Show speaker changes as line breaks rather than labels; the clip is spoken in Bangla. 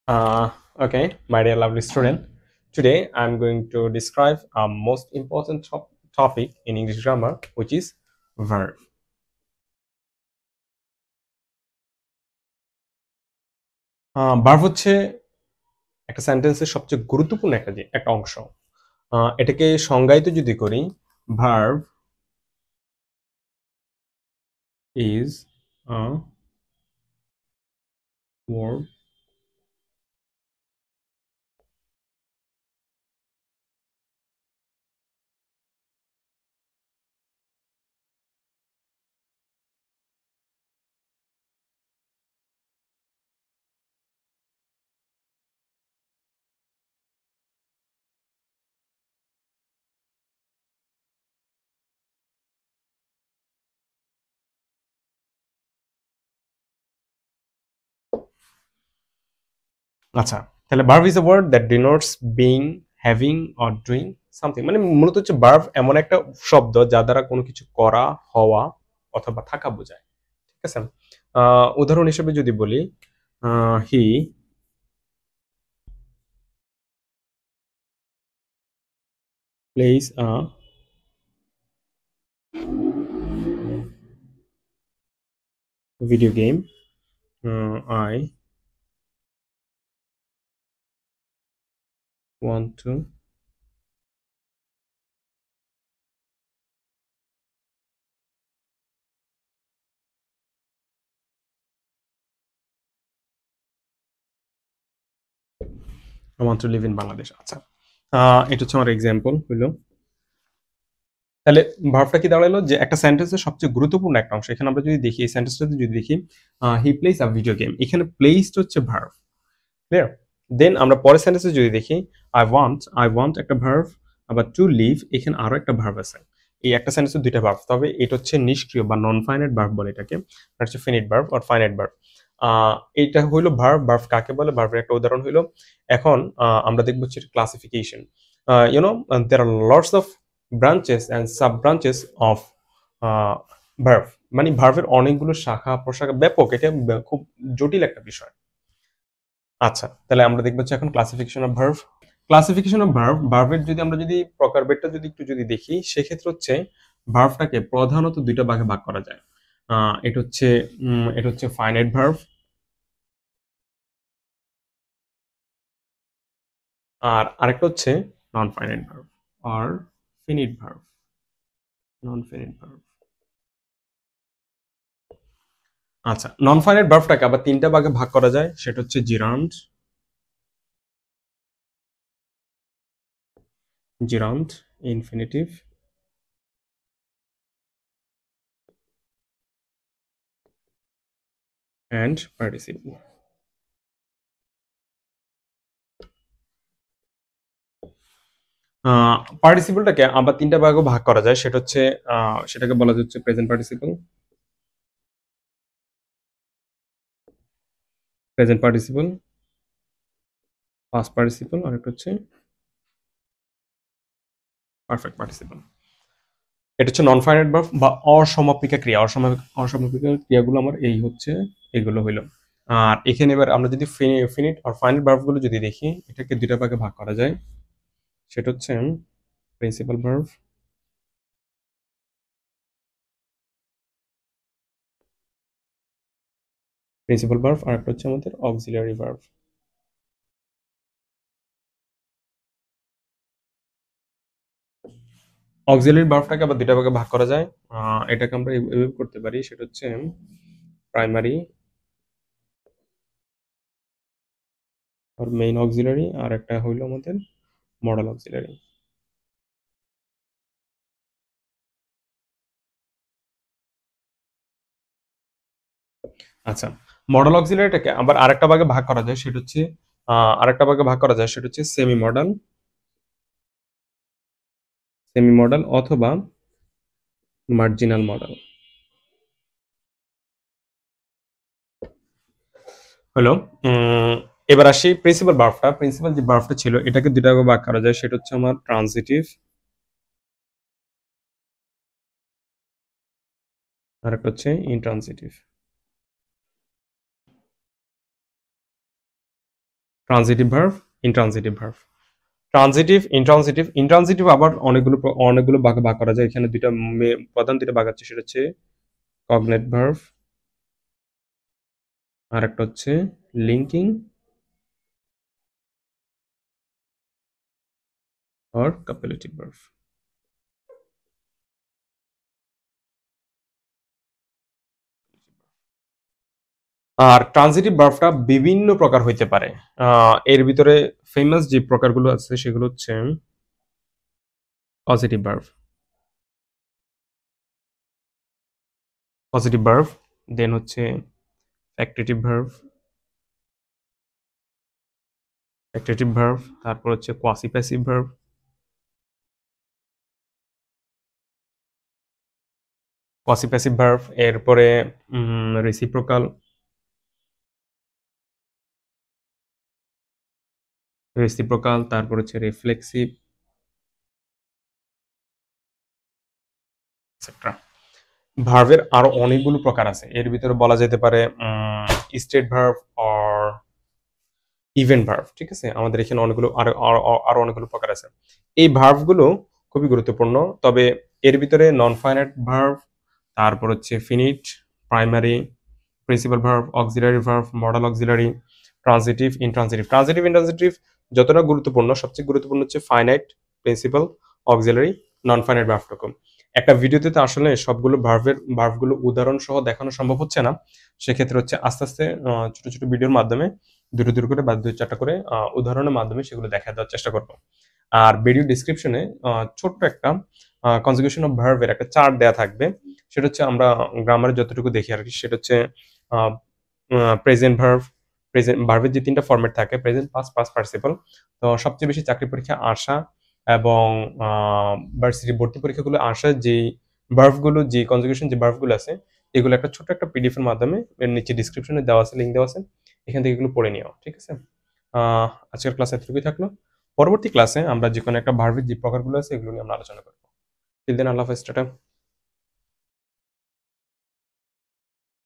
Okay, my dear lovely student. Today I'm going to describe a most important topic in English grammar, which is verb. Verb হচ্ছে একটা সেন্টেন্সের সবচেয়ে গুরুত্বপূর্ণ একটা অংশ। এটাকে সংজ্ঞায়িত যদি করি, ভার্ব ইজ আ ওয়ার্ড আচ্ছা, তাহলে verb is a word that denotes being, having or doing something. মানে মূলত হচ্ছে ভার্ব এমন একটা শব্দ যা দ্বারা কোনো কিছু করা, হওয়া অথবা থাকা বোঝায়। ঠিক আছে? উদাহরণ হিসেবে যদি বলি, he plays a video game. I want to live in Bangladesh. আচ্ছা, এটা হচ্ছে আমার এক্সাম্পল হইলো। তাহলে ভার্বটা কি দাঁড়ালো, যে একটা সেন্টেন্সের সবচেয়ে গুরুত্বপূর্ণ একটা অংশ। এখানে আমরা যদি দেখি, এই সেন্টেন্সটাতে যদি দেখি, he plays a video game, এখানে প্লেসড হচ্ছে ভার্ব। ক্লিয়ার? দেন আমরা পরের সেন্টেন্সে যদি দেখি, আই ওয়ান্ট একটা ভার্ব, আবার টু লিভ এখানে আরো একটা ভার্ব আছে। এই একটা সেন্টেন্সে দুইটা ভার্ব, তবে এটা হচ্ছে নিষ্ক্রিয় বা নন ফাইনাইট ভার্ব বলে এটাকে। আর হচ্ছে ফিনিট ভার্ব আর ফাইনাইট ভার্ব। এইটা হইলো ভার্ব। ভার্ব কাকে বলে? ভার্বের একটা উদাহরণ হইলো, এখন আমরা দেখবো হচ্ছে classification. there are lots of branches and sub branches of verb. মানে ভার্বের অনেকগুলো শাখা প্রশাখা, ব্যাপক, এটা খুব জটিল একটা বিষয়। আচ্ছা, তাহলে আমরা দেখবো হচ্ছে এখন classification of verb. Classification of verb, ভার্বের যদি আমরা যদি প্রকারভেদটা যদি একটু যদি দেখি, সেক্ষেত্রে হচ্ছে ভার্বটাকে প্রধানত দুইটা ভাগে ভাগ করা যায়। এটা হচ্ছে ফাইনাইট ভার্ব, আর আরেকটা হচ্ছে নন ফাইনাইট ভার্ব আর ফিনিট ভার্ব, নন ফিনিট ভার্ব। আচ্ছা, নন ফাইনাইট ভার্বটাকে আবার তিনটা ভাগে ভাগ করা যায়, সেটা হচ্ছে জিরান্ড, ইনফিনিটিভ অ্যান্ড পার্টিসিপল। পার্টিসিপলটাকে আবার তিনটা ভাগে ভাগ করা যায়, সেটাকে বলা যাচ্ছে প্রেজেন্ট পার্টিসিপল, পাস্ট পার্টিসিপল, আর একটা হচ্ছে পারফেক্ট পার্টিসিপল। এটা হচ্ছে নন ফাইনাইট ভার্ব বা অসমাপিকা ক্রিয়া। অসমাপিকা ক্রিয়াগুলো আমার এই হচ্ছে, এগুলো হইলো। আর এখানে এবার আমরা যদি ফিনিট আর ফাইনাইট ভার্বগুলো যদি দেখি, এটাকে দুইটা ভাগে ভাগ করা যায়, সেটা হচ্ছে প্রিন্সিপাল ভার্ব, আর একটা হচ্ছে আমাদের অক্সিলারি ভার্ব। অক্সিলারি ভার্বটাকে আবার দুইটা ভাগে ভাগ করা যায়। এটাকে আমরা এভাবে করতে পারি, সেটা হচ্ছে প্রাইমারি আর মেইন অক্সিলারি, আর একটা হইলো আমাদের মডেল অক্সিলারি। আচ্ছা, মডেল অক্সিলারিটাকে আবার আরেকটা ভাগে ভাগ করা যায়, সেটা হচ্ছে সেমি মডেল অথবা মার্জিনাল মডেল। হলো। এবার আসি প্রিন্সিপাল যে ভার্বটা ছিল, এটাকে দুটা ভাগে ভাগ করা যায়, সেটা হচ্ছে আমার ট্রানজিটিভ, আর একটা হচ্ছে intransitive. Transitive verb, intransitive verb. Transitive, intransitive. Intransitive আবার অনেকগুলো ভাগে ভাগ করা যায়। এখানে প্রধান দুইটা ভাগ আছে, সেটা হচ্ছে কগনেট ভার্ব, আর একটা হচ্ছে লিঙ্কিং অর কাপেলেটিভ ভার্ব। আর ট্রানজিটিভ ভার্বটা বিভিন্ন প্রকার হইতে পারে। এর ভিতরে ফেমাস যে প্রকারগুলো আছে সেগুলো হচ্ছে পজিটিভ ভার্ব, পজিটিভ ভার্ব, দেন হচ্ছে অ্যাক্টিভ ভার্ব, অ্যাক্টিভ ভার্ব, তারপর হচ্ছে quasi passive verb, quasi passive verb, এরপরে রেসিপ্রোকাল, রেসিপ্রোকাল, তারপর হচ্ছে রিফ্লেক্সিভ, এটসেট্রা। ভার্বের আরো অনেকগুলো প্রকার আছে। এর ভিতরে বলা যেতে পারে state verb or event verb. ঠিক আছে, আমাদের এখানে অনেকগুলো আরো অনেকগুলো প্রকার আছে। এই ভার্বগুলো খুবই গুরুত্বপূর্ণ। তবে এর ভিতরে নন ফাইনাইট ভার্ব, তারপর হচ্ছে finite, primary, principal verb, auxiliary verb, modal auxiliary, transitive, intransitive. Transitive, intransitive যতটা গুরুত্বপূর্ণ, সবচেয়ে গুরুত্বপূর্ণ হচ্ছে finite, principal, auxiliary, non finite ভার্বটুকু। একটা ভিডিওতে তো আসলে সবগুলো ভার্বগুলো উদাহরণ সহ দেখানো সম্ভব হচ্ছে না। সেক্ষেত্রে হচ্ছে আস্তে আস্তে ছোট ছোট ভিডিওর মাধ্যমে দুটো দুটো করে বা দুই চারটা করে উদাহরণের মাধ্যমে সেগুলো দেখা দেওয়ার চেষ্টা করব। আর ভিডিও ডিসক্রিপশনে ছোট্ট একটা কনজুগেশন অফ ভার্বের একটা চার্ট দেওয়া থাকবে। সেটা হচ্ছে আমরা গ্রামারে যতটুকু দেখি আর কি, সেটা হচ্ছে প্রেজেন্ট ভার্ব, প্রেজেন্ট ভার্বের যে তিনটা ফরম্যাট থাকে, প্রেজেন্ট, পাস্ট, পাস্ট পার্টিসিপল। তো সবচেয়ে বেশি চাকরি পরীক্ষা আসা এবং ভার্সিটি ভর্তি পরীক্ষাগুলো আসা যে ভার্বগুলো, যে কনজুগেশন যে ভার্বগুলো আছে, এগুলো একটা ছোট একটা পিডিএফ এর মাধ্যমে এর নিচে ডিসক্রিপশনে দেওয়া আছে, লিঙ্ক দেওয়া আছে, এখান থেকে এগুলো পড়ে নিও। ঠিক আছে, আজকের ক্লাস এতটুকুই থাকলো। পরবর্তী ক্লাসে আমরা যে কোনো একটা ভার্বের যে প্রকারগুলো আছে এগুলো নিয়ে আমরা আলোচনা করবো। টিল দেন, আল্লাহ হাফেজ, টাটা।